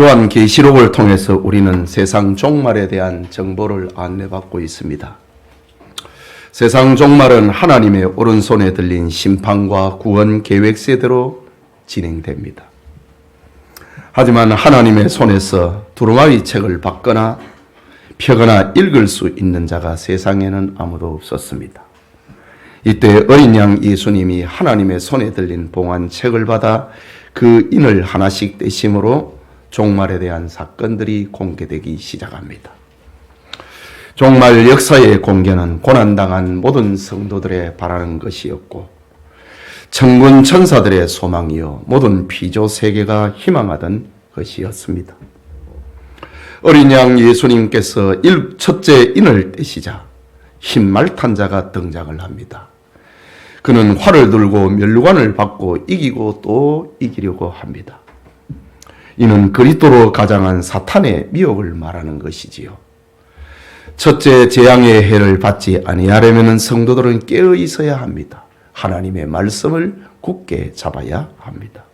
요한계시록을 통해서 우리는 세상 종말에 대한 정보를 안내받고 있습니다. 세상 종말은 하나님의 오른손에 들린 심판과 구원 계획세대로 진행됩니다. 하지만 하나님의 손에서 두루마리 책을 받거나 펴거나 읽을 수 있는 자가 세상에는 아무도 없었습니다. 이때 어린 양 예수님이 하나님의 손에 들린 봉한 책을 받아 그 인을 하나씩 떼심으로 종말에 대한 사건들이 공개되기 시작합니다. 종말 역사의 공개는 고난당한 모든 성도들의 바라는 것이었고 천군 천사들의 소망이요 모든 피조 세계가 희망하던 것이었습니다. 어린 양 예수님께서 첫째 인을 떼시자 흰말 탄 자가 등장을 합니다. 그는 활을 들고 면류관을 받고 이기고 또 이기려고 합니다. 이는 그리스도로 가장한 사탄의 미혹을 말하는 것이지요. 첫째 재앙의 해를 받지 아니하려면 성도들은 깨어 있어야 합니다. 하나님의 말씀을 굳게 잡아야 합니다.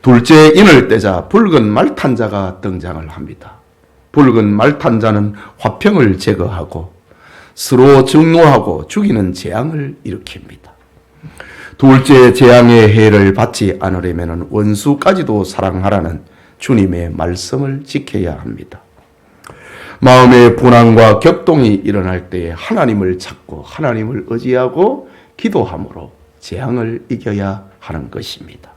둘째 인을 떼자 붉은 말탄 자가 등장을 합니다. 붉은 말탄 자는 화평을 제거하고 서로 증오하고 죽이는 재앙을 일으킵니다. 둘째 재앙의 해를 받지 않으려면 원수까지도 사랑하라는 주님의 말씀을 지켜야 합니다. 마음의 분함과 격동이 일어날 때에 하나님을 찾고 하나님을 의지하고 기도함으로 재앙을 이겨야 하는 것입니다.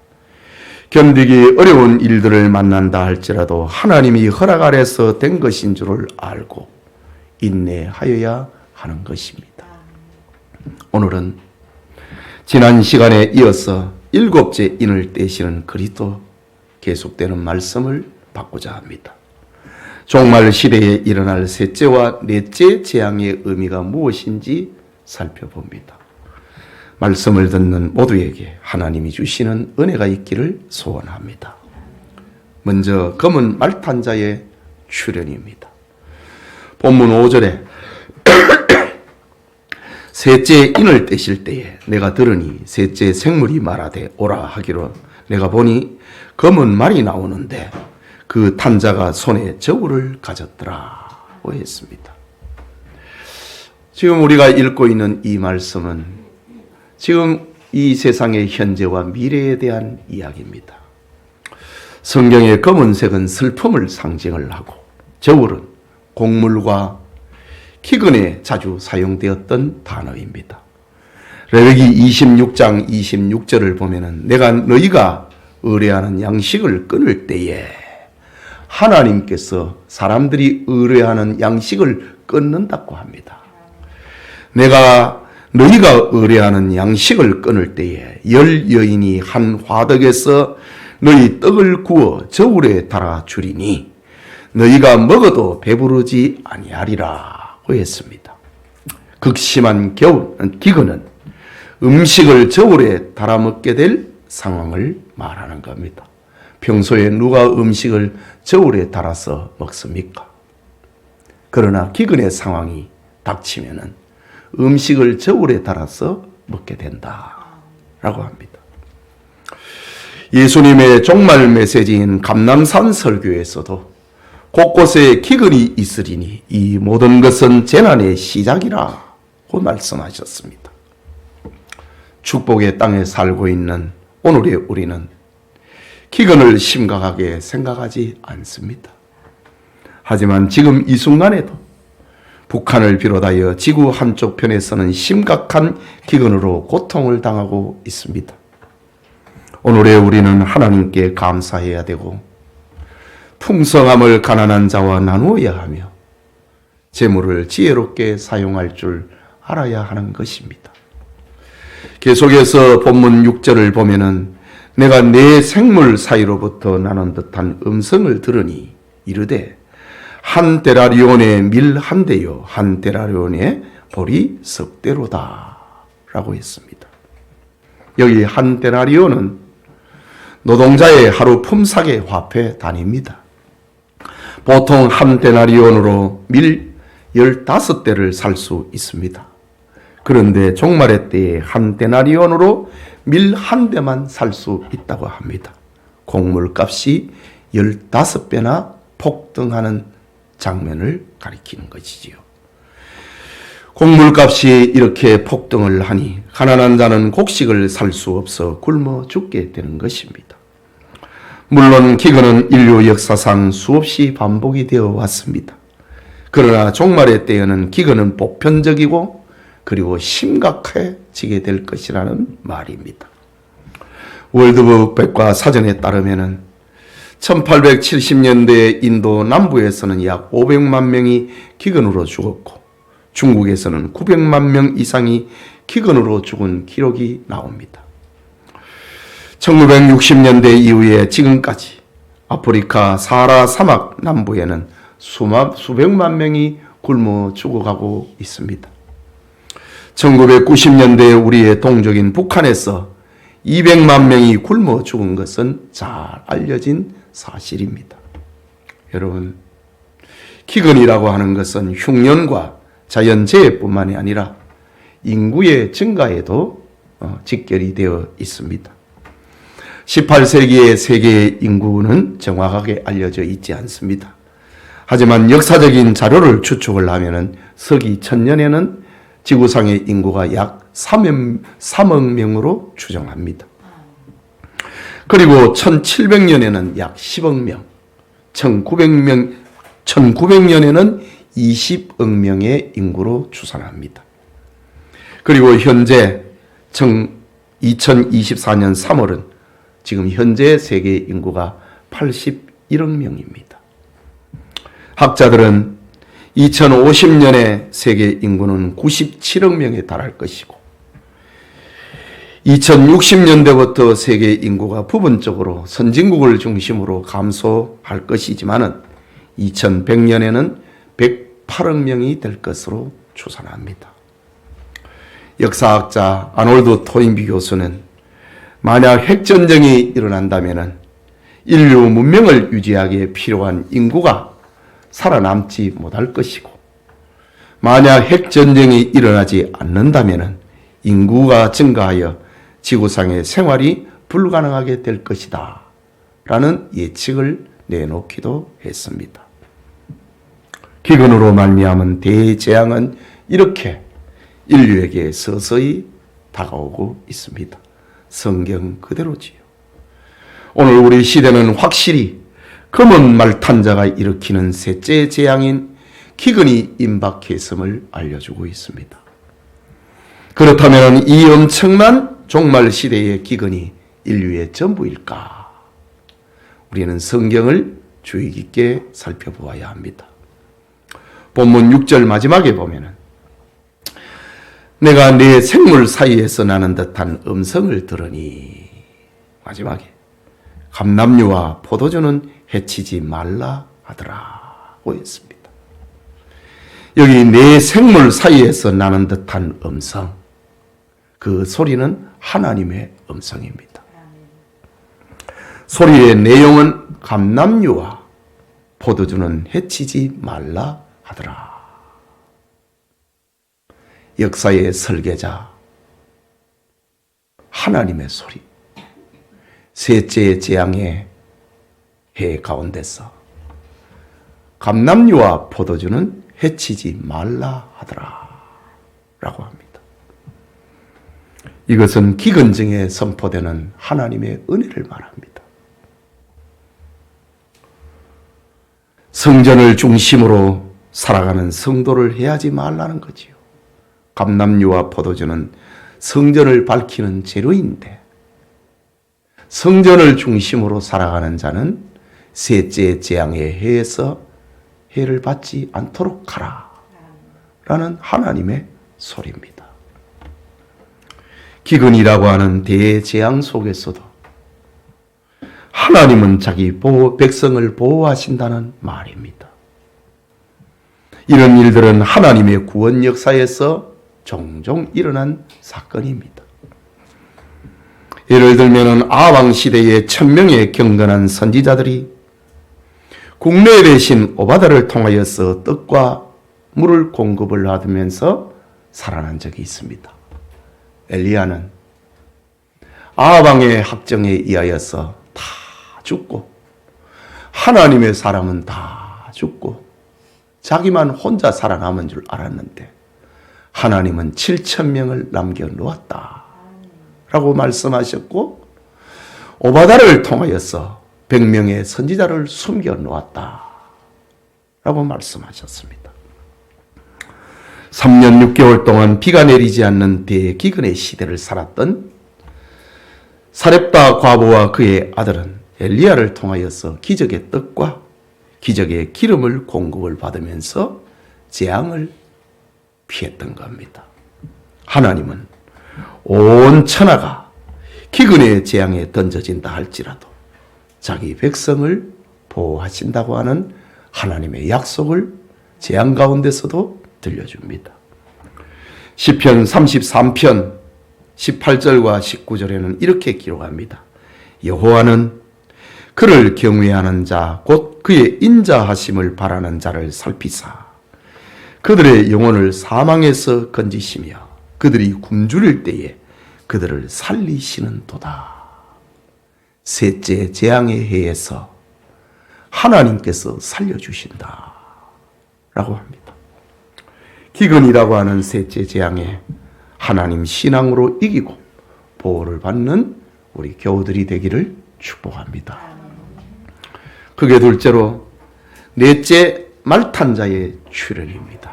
견디기 어려운 일들을 만난다 할지라도 하나님이 허락 아래서 된 것인 줄을 알고 인내하여야 하는 것입니다. 오늘은 지난 시간에 이어서 7째 인을 떼시는 그리스도 계속되는 말씀을 받고자 합니다. 종말 시대에 일어날 셋째와 넷째 재앙의 의미가 무엇인지 살펴봅니다. 말씀을 듣는 모두에게 하나님이 주시는 은혜가 있기를 소원합니다. 먼저 검은 말탄 자의 출현입니다. 본문 5절에 셋째 인을 떼실 때에 내가 들으니 셋째 생물이 말하되 오라 하기로 내가 보니 검은 말이 나오는데 그 탄자가 손에 저울을 가졌더라고 했습니다. 지금 우리가 읽고 있는 이 말씀은 지금 이 세상의 현재와 미래에 대한 이야기입니다. 성경의 검은색은 슬픔을 상징을 하고 저울은 곡물과 기근에 자주 사용되었던 단어입니다. 레위기 26장 26절을 보면은 내가 너희가 의뢰하는 양식을 끊을 때에 하나님께서 사람들이 의뢰하는 양식을 끊는다고 합니다. 내가 너희가 의뢰하는 양식을 끊을 때에 10 여인이 한 화덕에서 너희 떡을 구워 저울에 달아 주리니 너희가 먹어도 배부르지 아니하리라 했습니다. 극심한 기근은 음식을 저울에 달아 먹게 될 상황을 말하는 겁니다. 평소에 누가 음식을 저울에 달아서 먹습니까? 그러나 기근의 상황이 닥치면은 음식을 저울에 달아서 먹게 된다라고 합니다. 예수님의 종말 메시지인 감람산 설교에서도 곳곳에 기근이 있으리니 이 모든 것은 재난의 시작이라고 말씀하셨습니다. 축복의 땅에 살고 있는 오늘의 우리는 기근을 심각하게 생각하지 않습니다. 하지만 지금 이 순간에도 북한을 비롯하여 지구 한쪽 편에서는 심각한 기근으로 고통을 당하고 있습니다. 오늘의 우리는 하나님께 감사해야 되고 풍성함을 가난한 자와 나누어야 하며 재물을 지혜롭게 사용할 줄 알아야 하는 것입니다. 계속해서 본문 6절을 보면은 내가 내 생물 사이로부터 나는 듯한 음성을 들으니 이르되 한 데나리온의 밀 한 대요 한 데나리온의 보리 석 대로다 라고 했습니다. 여기 한 데나리온은 노동자의 하루 품삯의 화폐 단위입니다. 보통 한 데나리온으로 밀 15대를 살 수 있습니다. 그런데 종말의 때에 한 데나리온으로 밀 한 대만 살 수 있다고 합니다. 곡물값이 15배나 폭등하는 장면을 가리키는 것이지요. 곡물값이 이렇게 폭등을 하니 가난한 자는 곡식을 살 수 없어 굶어 죽게 되는 것입니다. 물론 기근은 인류 역사상 수없이 반복이 되어 왔습니다. 그러나 종말의 때에는 기근은 보편적이고 그리고 심각해지게 될 것이라는 말입니다. 월드북 백과사전에 따르면 1870년대 인도 남부에서는 약 500만 명이 기근으로 죽었고 중국에서는 900만 명 이상이 기근으로 죽은 기록이 나옵니다. 1960년대 이후에 지금까지 아프리카 사하라 사막 남부에는 수백만 명이 굶어 죽어가고 있습니다. 1990년대 우리의 동족인 북한에서 200만 명이 굶어 죽은 것은 잘 알려진 사실입니다. 여러분, 기근이라고 하는 것은 흉년과 자연재해뿐만이 아니라 인구의 증가에도 직결이 되어 있습니다. 18세기의 세계 인구는 정확하게 알려져 있지 않습니다. 하지만 역사적인 자료를 추측을 하면 서기 1000년에는 지구상의 인구가 약 3억 명으로 추정합니다. 그리고 1700년에는 약 10억 명, 1900년에는 20억 명의 인구로 추산합니다. 그리고 현재 2024년 3월은 지금 현재 세계 인구가 81억 명입니다. 학자들은 2050년에 세계 인구는 97억 명에 달할 것이고 2060년대부터 세계 인구가 부분적으로 선진국을 중심으로 감소할 것이지만 2100년에는 108억 명이 될 것으로 추산합니다. 역사학자 아놀드 토인비 교수는 만약 핵전쟁이 일어난다면 인류 문명을 유지하기에 필요한 인구가 살아남지 못할 것이고 만약 핵전쟁이 일어나지 않는다면 인구가 증가하여 지구상의 생활이 불가능하게 될 것이다 라는 예측을 내놓기도 했습니다. 기근으로 말미암은 대재앙은 이렇게 인류에게 서서히 다가오고 있습니다. 성경 그대로지요. 오늘 우리 시대는 확실히 검은 말탄자가 일으키는 셋째 재앙인 기근이 임박했음을 알려주고 있습니다. 그렇다면 이 엄청난 종말 시대의 기근이 인류의 전부일까? 우리는 성경을 주의 깊게 살펴보아야 합니다. 본문 6절 마지막에 보면은 내가 내 생물 사이에서 나는 듯한 음성을 들으니 마지막에 감람류와 포도주는 해치지 말라 하더라고 했습니다. 여기 내 생물 사이에서 나는 듯한 음성, 그 소리는 하나님의 음성입니다. 소리의 내용은 감람류와 포도주는 해치지 말라 하더라. 역사의 설계자 하나님의 소리, 셋째 재앙의 해 가운데서 감람류와 포도주는 해치지 말라 하더라 라고 합니다. 이것은 기근중에 선포되는 하나님의 은혜를 말합니다. 성전을 중심으로 살아가는 성도를 해하지 말라는 거지요. 감람류와 포도주는 성전을 밝히는 재료인데 성전을 중심으로 살아가는 자는 셋째 재앙의 해에서 해를 받지 않도록 하라 라는 하나님의 소리입니다. 기근이라고 하는 대재앙 속에서도 하나님은 자기 백성을 보호하신다는 말입니다. 이런 일들은 하나님의 구원 역사에서 종종 일어난 사건입니다. 예를 들면 아왕 시대의 1000명의 경건한 선지자들이 국내 대신 오바다를 통하여서 떡과 물을 공급을 하면서 살아난 적이 있습니다. 엘리야는 아합 왕의 학정에 의하여서 다 죽고 하나님의 사람은 다 죽고 자기만 혼자 살아남은 줄 알았는데 하나님은 7,000명을 남겨놓았다 라고 말씀하셨고, 오바다를 통하여서 100명의 선지자를 숨겨놓았다 라고 말씀하셨습니다. 3년 6개월 동안 비가 내리지 않는 대기근의 시대를 살았던 사렙다 과부와 그의 아들은 엘리야를 통하여서 기적의 떡과 기적의 기름을 공급을 받으면서 재앙을 피했던 겁니다. 하나님은 온 천하가 기근의 재앙에 던져진다 할지라도 자기 백성을 보호하신다고 하는 하나님의 약속을 재앙 가운데서도 들려줍니다. 시편 33편 18절과 19절에는 이렇게 기록합니다. 여호와는 그를 경외하는 자 곧 그의 인자하심을 바라는 자를 살피사 그들의 영혼을 사망에서 건지시며 그들이 굶주릴 때에 그들을 살리시는도다. 셋째 재앙의 해에서 하나님께서 살려주신다 라고 합니다. 기근이라고 하는 셋째 재앙에 하나님 신앙으로 이기고 보호를 받는 우리 교우들이 되기를 축복합니다. 그게 둘째로 넷째 말탄자의 출현입니다.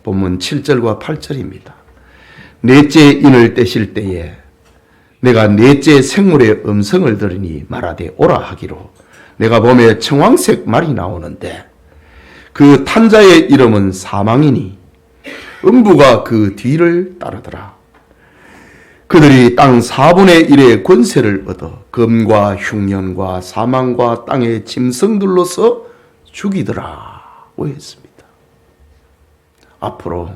본문 7절과 8절입니다. 넷째 인을 떼실 때에 내가 넷째 생물의 음성을 들으니 말하되 오라 하기로 내가 보매 청황색 말이 나오는데 그 탄자의 이름은 사망이니 음부가 그 뒤를 따르더라. 그들이 땅 4분의 1의 권세를 얻어 금과 흉년과 사망과 땅의 짐승들로서 죽이더라고 했습니다. 앞으로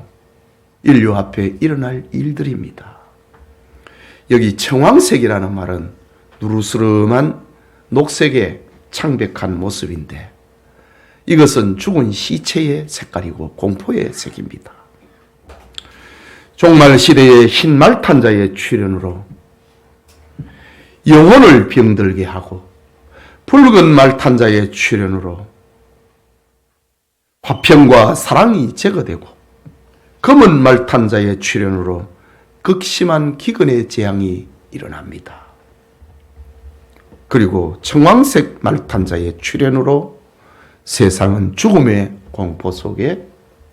인류 앞에 일어날 일들입니다. 여기 청황색이라는 말은 누르스름한 녹색의 창백한 모습인데 이것은 죽은 시체의 색깔이고 공포의 색입니다. 종말 시대의 흰 말탄자의 출현으로 영혼을 병들게 하고 붉은 말탄자의 출현으로 화평과 사랑이 제거되고 검은 말탄자의 출현으로 극심한 기근의 재앙이 일어납니다. 그리고 청황색 말탄자의 출현으로 세상은 죽음의 공포 속에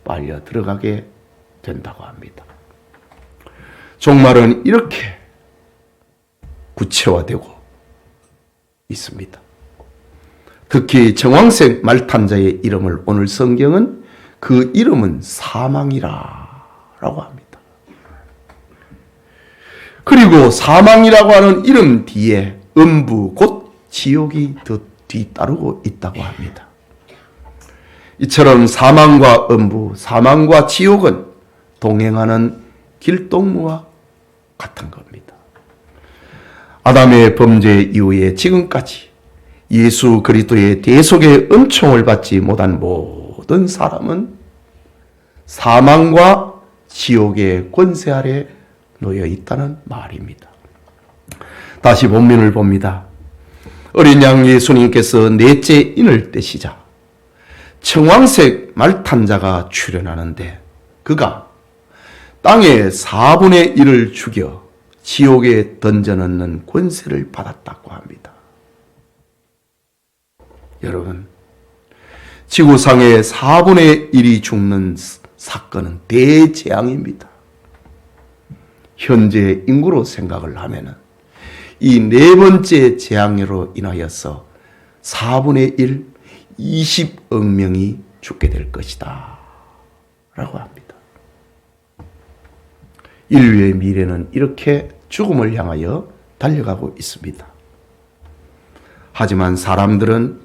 빨려 들어가게 된다고 합니다. 종말은 이렇게 구체화되고 있습니다. 특히 청황색 말탄자의 이름을 오늘 성경은 그 이름은 사망이라고 합니다. 그리고 사망이라고 하는 이름 뒤에 음부 곧 지옥이 더 뒤따르고 있다고 합니다. 이처럼 사망과 음부, 사망과 지옥은 동행하는 길동무와 같은 겁니다. 아담의 범죄 이후에 지금까지 예수 그리스도의 대속의 은총을 받지 못한 모든 사람은 사망과 지옥의 권세 아래 놓여 있다는 말입니다. 다시 본문을 봅니다. 어린 양 예수님께서 넷째 인을 떼시자 청황색 말탄자가 출현하는데 그가 땅의 4분의 1을 죽여 지옥에 던져넣는 권세를 받았다고 합니다. 여러분, 지구상의 4분의 1이 죽는 사건은 대재앙입니다. 현재 인구로 생각을 하면 이 네 번째 재앙으로 인하여서 4분의 1, 20억 명이 죽게 될 것이다 라고 합니다. 인류의 미래는 이렇게 죽음을 향하여 달려가고 있습니다. 하지만 사람들은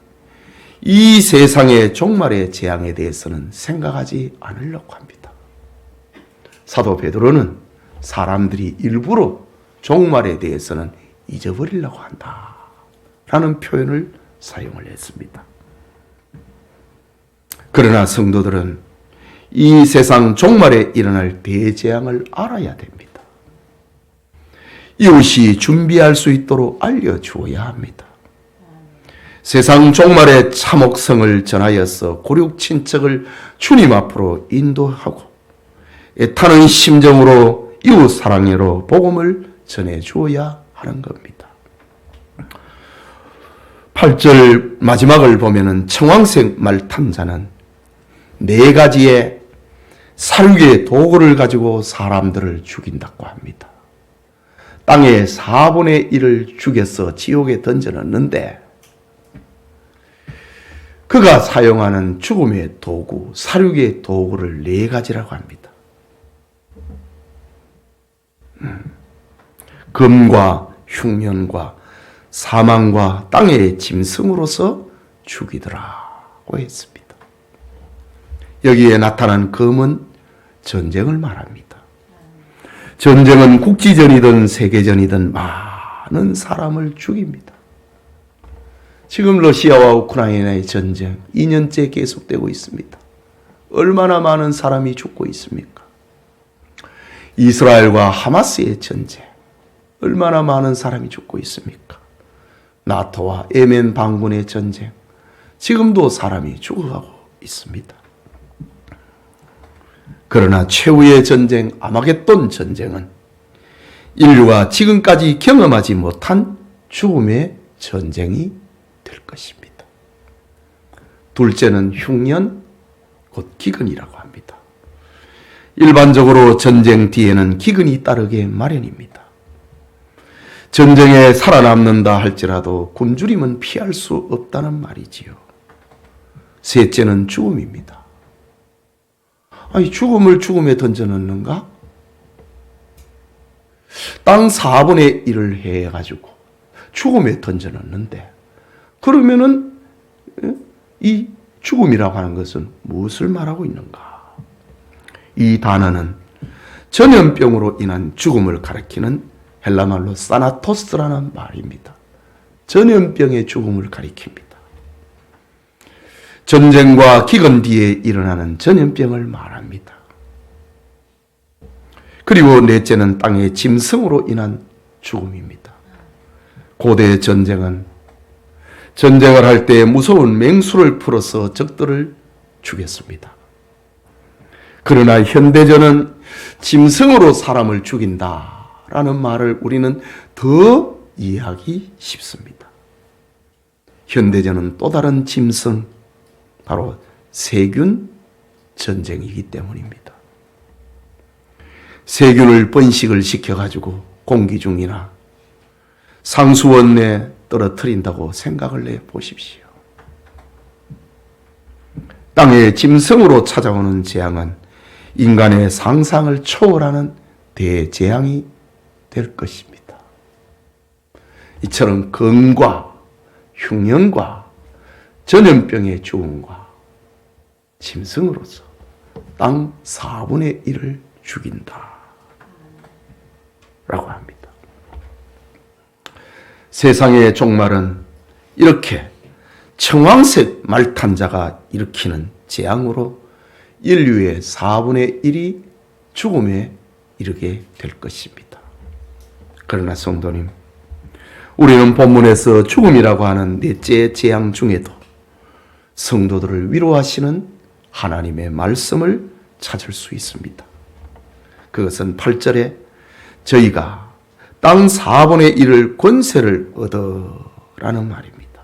이 세상의 종말의 재앙에 대해서는 생각하지 않으려고 합니다. 사도 베드로는 사람들이 일부러 종말에 대해서는 잊어버리려고 한다 라는 표현을 사용을 했습니다. 그러나 성도들은 이 세상 종말에 일어날 대재앙을 알아야 됩니다. 이웃이 준비할 수 있도록 알려주어야 합니다. 세상 종말의 참혹성을 전하여서 고륙 친척을 주님 앞으로 인도하고 애타는 심정으로 이웃 사랑으로 복음을 전해 주어야 하는 겁니다. 8절 마지막을 보면은 청황색 말탄자는 4가지의 살육의 도구를 가지고 사람들을 죽인다고 합니다. 땅의 4분의 1을 죽여서 지옥에 던져넣는데 그가 사용하는 죽음의 도구, 살육의 도구를 4가지라고 합니다. 금과 흉년과 사망과 땅의 짐승으로서 죽이더라고 했습니다. 여기에 나타난 금은 전쟁을 말합니다. 전쟁은 국지전이든 세계전이든 많은 사람을 죽입니다. 지금 러시아와 우크라이나의 전쟁 2년째 계속되고 있습니다. 얼마나 많은 사람이 죽고 있습니까? 이스라엘과 하마스의 전쟁 얼마나 많은 사람이 죽고 있습니까? 나토와 예멘 반군의 전쟁 지금도 사람이 죽어가고 있습니다. 그러나 최후의 전쟁 아마겟돈 전쟁은 인류가 지금까지 경험하지 못한 죽음의 전쟁이 될 것입니다. 둘째는 흉년, 곧 기근이라고 합니다. 일반적으로 전쟁 뒤에는 기근이 따르게 마련입니다. 전쟁에 살아남는다 할지라도 굶주림은 피할 수 없다는 말이지요. 셋째는 죽음입니다. 아니, 죽음을 죽음에 던져넣는가? 땅 4분의 1을 해가지고 죽음에 던져넣는데 그러면은 이 죽음이라고 하는 것은 무엇을 말하고 있는가? 이 단어는 전염병으로 인한 죽음을 가리키는 헬라말로 사나토스라는 말입니다. 전염병의 죽음을 가리킵니다. 전쟁과 기근 뒤에 일어나는 전염병을 말합니다. 그리고 넷째는 땅의 짐승으로 인한 죽음입니다. 고대 전쟁은 전쟁을 할 때 무서운 맹수를 풀어서 적들을 죽였습니다. 그러나 현대전은 짐승으로 사람을 죽인다라는 말을 우리는 더 이해하기 쉽습니다. 현대전은 또 다른 짐승, 바로 세균 전쟁이기 때문입니다. 세균을 번식을 시켜가지고 공기 중이나 상수원 내 떨어뜨린다고 생각을 해보십시오. 땅의 짐승으로 찾아오는 재앙은 인간의 상상을 초월하는 대재앙이 될 것입니다. 이처럼 금과 흉년과 전염병의 죽음과 짐승으로서 땅 4분의 1을 죽인다 라고 합니다. 세상의 종말은 이렇게 청황색 말탄자가 일으키는 재앙으로 인류의 4분의 1이 죽음에 이르게 될 것입니다. 그러나 성도님, 우리는 본문에서 죽음이라고 하는 넷째 재앙 중에도 성도들을 위로하시는 하나님의 말씀을 찾을 수 있습니다. 그것은 8절에 저희가 땅 4분의 1을 권세를 얻어라는 말입니다.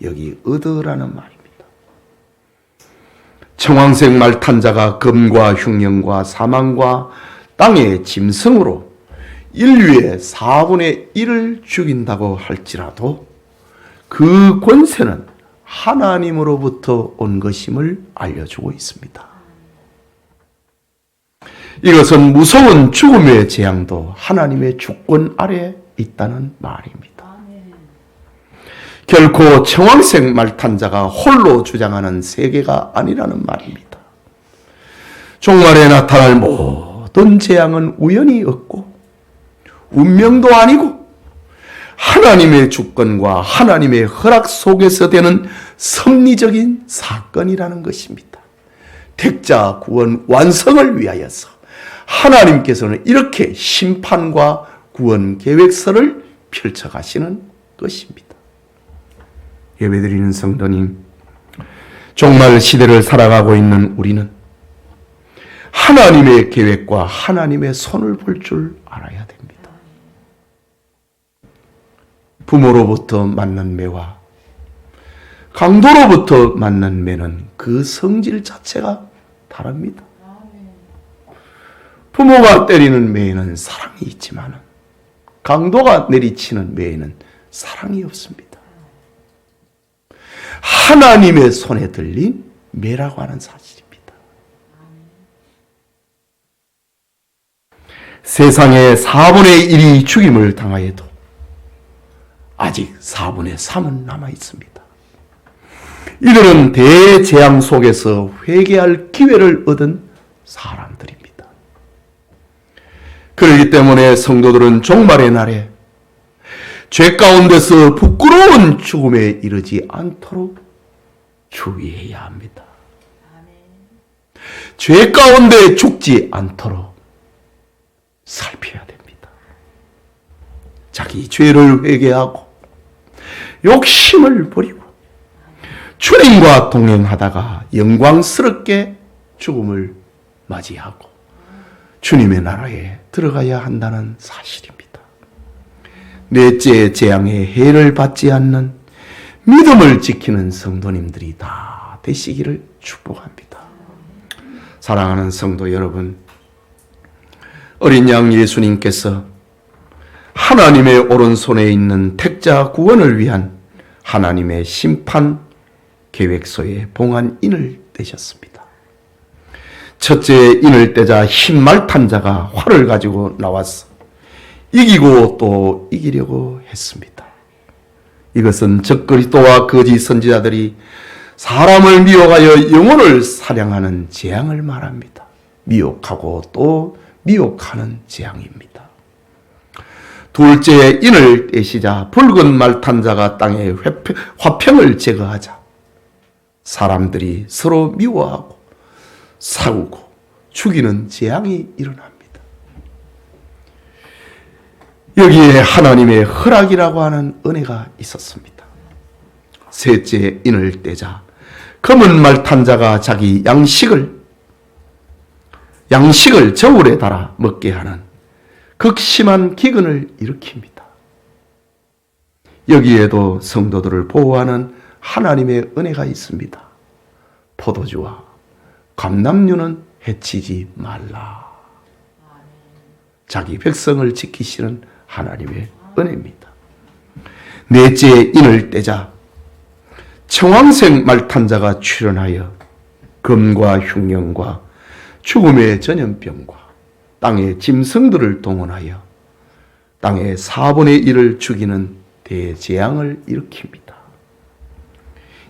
여기 얻어라는 말입니다. 청황색 말탄자가 금과 흉년과 사망과 땅의 짐승으로 인류의 4분의 1을 죽인다고 할지라도 그 권세는 하나님으로부터 온 것임을 알려주고 있습니다. 이것은 무서운 죽음의 재앙도 하나님의 주권 아래 있다는 말입니다. 결코 청황색 말탄자가 홀로 주장하는 세계가 아니라는 말입니다. 종말에 나타날 모든 재앙은 우연이 없고 운명도 아니고 하나님의 주권과 하나님의 허락 속에서 되는 섭리적인 사건이라는 것입니다. 택자 구원 완성을 위하여서 하나님께서는 이렇게 심판과 구원 계획서를 펼쳐가시는 것입니다. 예배드리는 성도님, 종말 시대를 살아가고 있는 우리는 하나님의 계획과 하나님의 손을 볼 줄 알아야 됩니다. 부모로부터 맞는 매와 강도로부터 맞는 매는 그 성질 자체가 다릅니다. 부모가 때리는 매에는 사랑이 있지만 강도가 내리치는 매에는 사랑이 없습니다. 하나님의 손에 들린 매라고 하는 사실입니다. 세상의 4분의 1이 죽임을 당하여도 아직 4분의 3은 남아 있습니다. 이들은 대재앙 속에서 회개할 기회를 얻은 사람들입니다. 그렇기 때문에 성도들은 종말의 날에 죄 가운데서 부끄러운 죽음에 이르지 않도록 주의해야 합니다. 죄 가운데 죽지 않도록 살펴야 됩니다. 자기 죄를 회개하고 욕심을 버리고 주님과 동행하다가 영광스럽게 죽음을 맞이하고 주님의 나라에 들어가야 한다는 사실입니다. 넷째 재앙의 해를 받지 않는 믿음을 지키는 성도님들이 다 되시기를 축복합니다. 사랑하는 성도 여러분, 어린 양 예수님께서 하나님의 오른손에 있는 택자 구원을 위한 하나님의 심판 계획서의 봉안인을 떼셨습니다. 첫째 인을 떼자 흰말 탄자가 활을 가지고 나왔어 이기고 또 이기려고 했습니다. 이것은 적그리스도와 거짓 선지자들이 사람을 미혹하여 영혼을 사냥하는 재앙을 말합니다. 미혹하고 또 미혹하는 재앙입니다. 둘째 인을 떼시자 붉은 말탄자가 땅에 화평을 제거하자 사람들이 서로 미워하고 싸우고 죽이는 재앙이 일어납니다. 여기에 하나님의 허락이라고 하는 은혜가 있었습니다. 셋째 인을 떼자 검은 말탄자가 자기 양식을 저울에 달아 먹게 하는 극심한 기근을 일으킵니다. 여기에도 성도들을 보호하는 하나님의 은혜가 있습니다. 포도주와 감람류는 해치지 말라. 자기 백성을 지키시는 하나님의 은혜입니다. 넷째 인을 떼자 청황색 말탄자가 출현하여 금과 흉년과 죽음의 전염병과 땅의 짐승들을 동원하여 땅의 4분의 1을 죽이는 대재앙을 일으킵니다.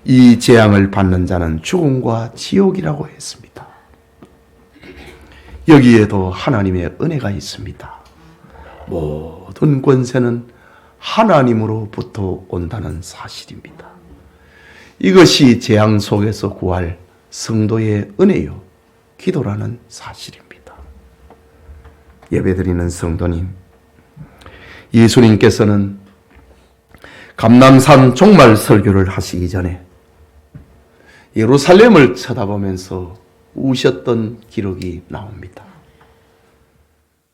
이 재앙을 받는 자는 죽음과 지옥이라고 했습니다. 여기에도 하나님의 은혜가 있습니다. 모든 권세는 하나님으로부터 온다는 사실입니다. 이것이 재앙 속에서 구할 성도의 은혜요, 기도라는 사실입니다. 예배드리는 성도님, 예수님께서는 감람산 종말 설교를 하시기 전에 예루살렘을 쳐다보면서 우셨던 기록이 나옵니다.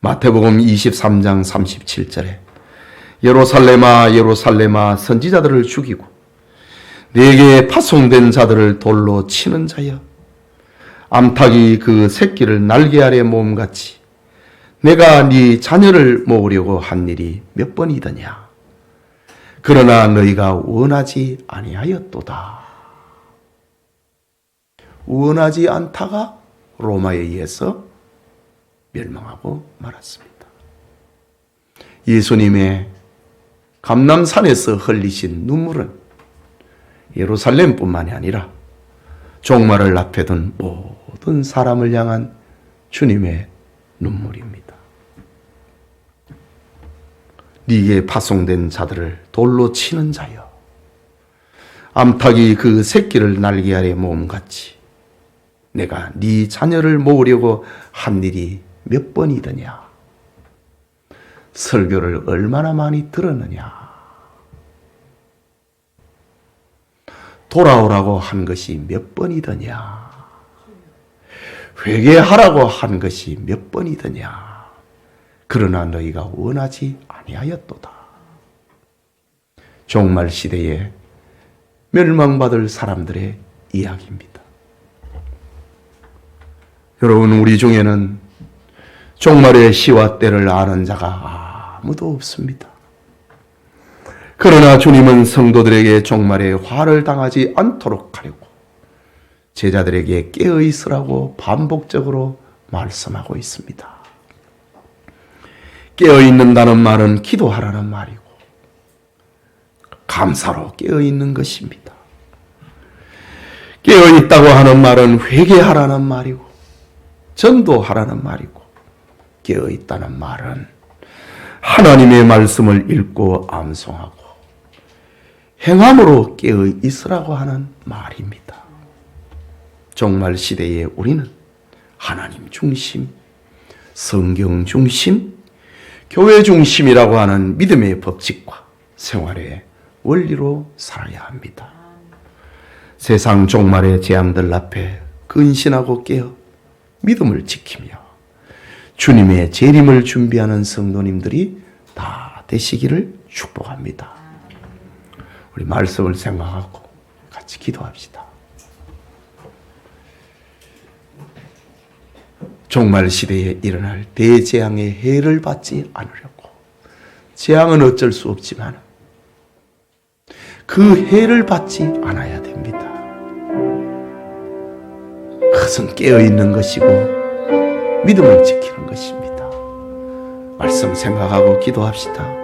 마태복음 23장 37절에 예루살렘아 예루살렘아 선지자들을 죽이고 내게 파송된 자들을 돌로 치는 자여 암탉이 그 새끼를 날개 아래 모음같이 내가 네 자녀를 모으려고 한 일이 몇 번이더냐. 그러나 너희가 원하지 아니하였도다. 원하지 않다가 로마에 의해서 멸망하고 말았습니다. 예수님의 감람산에서 흘리신 눈물은 예루살렘뿐만이 아니라 종말을 앞에 둔 모든 사람을 향한 주님의 눈물입니다. 네게 파송된 자들을 돌로 치는 자여 암탉이 그 새끼를 날개 아래 모음같이 내가 네 자녀를 모으려고 한 일이 몇 번이더냐. 설교를 얼마나 많이 들었느냐. 돌아오라고 한 것이 몇 번이더냐? 회개하라고 한 것이 몇 번이더냐? 그러나 너희가 원하지 아니하였도다. 종말 시대에 멸망받을 사람들의 이야기입니다. 여러분, 우리 중에는 종말의 시와 때를 아는 자가 아무도 없습니다. 그러나 주님은 성도들에게 종말에 화를 당하지 않도록 하려고 제자들에게 깨어있으라고 반복적으로 말씀하고 있습니다. 깨어있는다는 말은 기도하라는 말이고 감사로 깨어있는 것입니다. 깨어있다고 하는 말은 회개하라는 말이고 전도하라는 말이고, 깨어있다는 말은 하나님의 말씀을 읽고 암송하고 행함으로 깨어있으라고 하는 말입니다. 종말 시대에 우리는 하나님 중심, 성경 중심, 교회 중심이라고 하는 믿음의 법칙과 생활의 원리로 살아야 합니다. 세상 종말의 재앙들 앞에 근신하고 깨어 믿음을 지키며 주님의 재림을 준비하는 성도님들이 다 되시기를 축복합니다. 우리 말씀을 생각하고 같이 기도합시다. 종말 시대에 일어날 대재앙의 해를 받지 않으려고, 재앙은 어쩔 수 없지만 그 해를 받지 않아야 됩니다. 그것은 깨어있는 것이고 믿음을 지키는 것입니다. 말씀 생각하고 기도합시다.